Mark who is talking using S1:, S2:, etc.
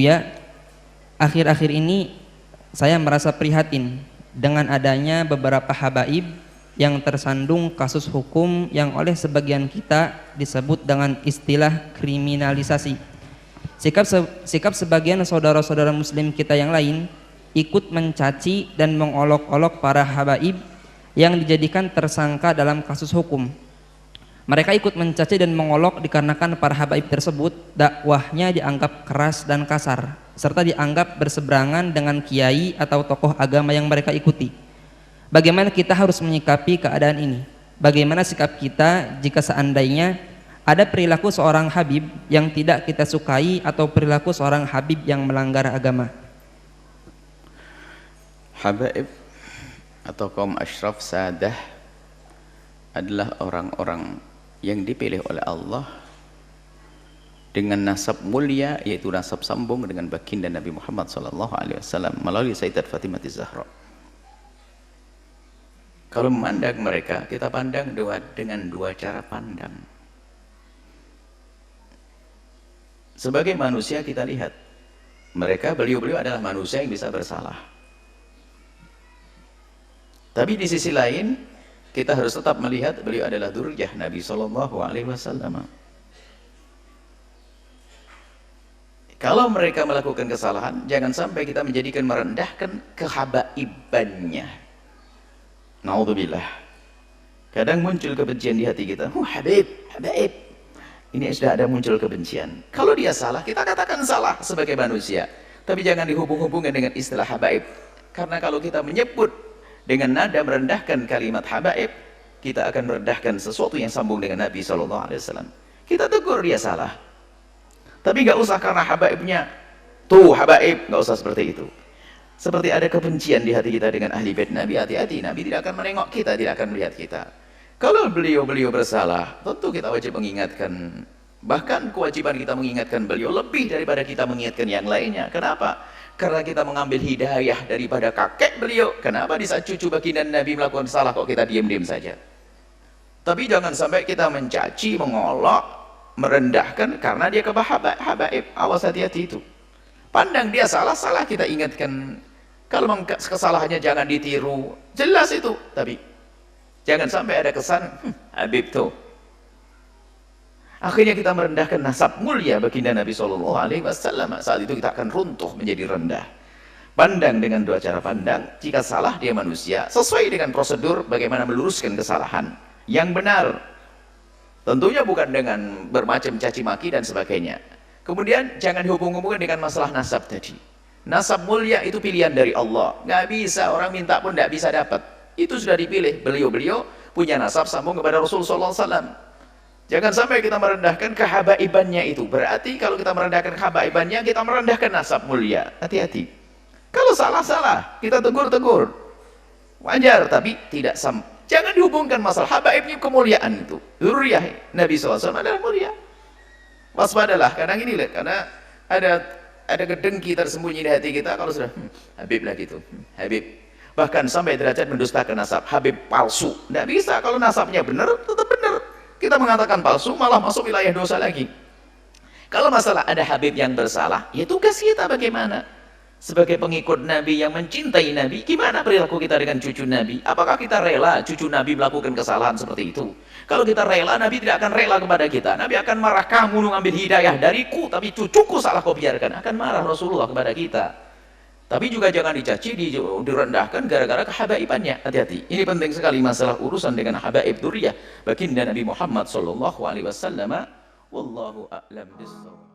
S1: Ya, akhir-akhir ini saya merasa prihatin dengan adanya beberapa habaib yang tersandung kasus hukum yang oleh sebagian kita disebut dengan istilah kriminalisasi. Sikap sebagian saudara-saudara muslim kita yang lain ikut mencaci dan mengolok-olok para habaib yang dijadikan tersangka dalam kasus hukum. Mereka ikut mencaci dan mengolok dikarenakan para habaib tersebut dakwahnya dianggap keras dan kasar, serta dianggap berseberangan dengan kiai atau tokoh agama yang mereka ikuti. Bagaimana kita harus menyikapi keadaan ini? Bagaimana sikap kita jika seandainya ada perilaku seorang habib yang tidak kita sukai atau perilaku seorang habib yang melanggar agama?
S2: Habaib atau kaum asyraf sadah adalah orang-orang yang dipilih oleh Allah dengan nasab mulia, yaitu nasab sambung dengan baginda Nabi Muhammad SAW melalui Sayyidat Fatimah Az-Zahra. Kalau memandang mereka, kita pandang dengan dua cara pandang. Sebagai manusia kita lihat mereka, beliau-beliau adalah manusia yang bisa bersalah. Tapi di sisi lain kita harus tetap melihat beliau adalah dzurriyyah Nabi SAW. Kalau mereka melakukan kesalahan, jangan sampai kita menjadikan merendahkan kehabaibannya. Naudzubillah. Kadang muncul kebencian di hati kita. Habib, habaib. Ini sudah ada muncul kebencian. Kalau dia salah, kita katakan salah sebagai manusia. Tapi jangan dihubung-hubungkan dengan istilah habaib. Karena kalau kita menyebut dengan nada merendahkan kalimat habaib, kita akan merendahkan sesuatu yang sambung dengan Nabi SAW. Kita tegur dia salah, tapi gak usah karena habaibnya tuh habaib, gak usah seperti itu. Seperti ada kebencian di hati kita dengan ahli bait Nabi, hati-hati, Nabi tidak akan menengok kita, tidak akan melihat kita. Kalau beliau-beliau bersalah, tentu kita wajib mengingatkan. Bahkan kewajiban kita mengingatkan beliau lebih daripada kita mengingatkan yang lainnya. Kenapa? Karena kita mengambil hidayah daripada kakek beliau. Kenapa di saat cucu baginda Nabi melakukan salah kok kita diam-diam saja? Tapi jangan sampai kita mencaci, mengolok, merendahkan karena dia habaib. Awas, hati-hati itu. Pandang dia salah-salah, kita ingatkan. Kalau kesalahannya jangan ditiru, jelas itu. Tapi jangan sampai ada kesan habib tuh. Akhirnya kita merendahkan nasab mulia baginda Nabi SAW. Saat itu kita akan runtuh menjadi rendah. Pandang dengan dua cara pandang. Jika salah dia manusia, sesuai dengan prosedur bagaimana meluruskan kesalahan yang benar. Tentunya bukan dengan bermacam caci maki dan sebagainya. Kemudian jangan dihubung-hubungkan dengan masalah nasab tadi. Nasab mulia itu pilihan dari Allah. Nggak bisa, orang minta pun nggak bisa dapat. Itu sudah dipilih. Beliau-beliau punya nasab sambung kepada Rasulullah SAW. Jangan sampai kita merendahkan kehabaibannya itu. Berarti kalau kita merendahkan kehabaibannya, kita merendahkan nasab mulia. Hati-hati. Kalau salah-salah, kita tegur-tegur. Wajar, tapi tidak jangan dihubungkan masalah habaibnya kemuliaan itu. Dzurriyyah Nabi SAW adalah mulia. Waspadalah, kadang ini lihat, karena ada kedengki tersembunyi di hati kita kalau sudah habib lah gitu. Habib. Bahkan sampai derajat mendustakan nasab, habib palsu. Tidak bisa, kalau nasabnya benar, tetap benar. Kita mengatakan palsu, malah masuk wilayah dosa lagi. Kalau masalah ada habib yang bersalah, ya tugas kita bagaimana? Sebagai pengikut Nabi yang mencintai Nabi, gimana perilaku kita dengan cucu Nabi? Apakah kita rela cucu Nabi melakukan kesalahan seperti itu? Kalau kita rela, Nabi tidak akan rela kepada kita. Nabi akan marah, kamu mengambil hidayah dariku, tapi cucuku salah kau biarkan. Akan marah Rasulullah kepada kita. Tapi juga jangan dicaci, direndahkan gara-gara kehabaibannya. Hati-hati. Ini penting sekali masalah urusan dengan habaib dzurriyyah baginda Nabi Muhammad SAW. Wallahu a'lam bishawab.